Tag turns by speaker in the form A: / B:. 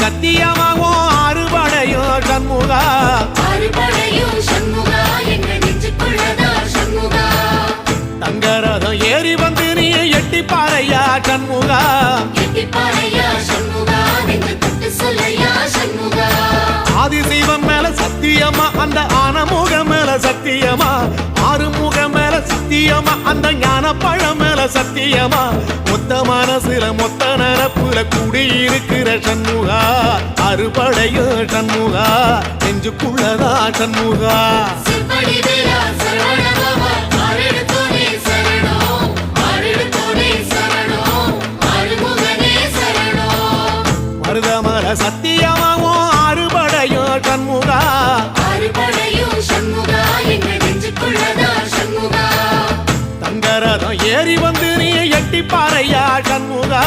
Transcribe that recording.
A: சத்தியமாகும் அறுபடையோ சண்முகா தங்கரதம் ஏறி வந்து நீ எட்டி பாறையா சண்முகா ஆதிசைவம் மேல சத்தியமா அந்த ஆனமுகம் மேல சத்தியமா ஆறுமுகம் மேல சத்தியமா அந்த ஞான பழம் மேல சத்தியமா மொத்த மனசுல மொத்த நரப்புல குடியிருக்கிற சண்முகா அறுபடையோ சண்முகா நெஞ்சுக்குள்ளதா சண்முகா மருதமர சத்தியமாவும் அறுபடையோ சண்முகா தங்கரதம் ஏறி வந்து நீ எட்டி பாறையா சண்முகா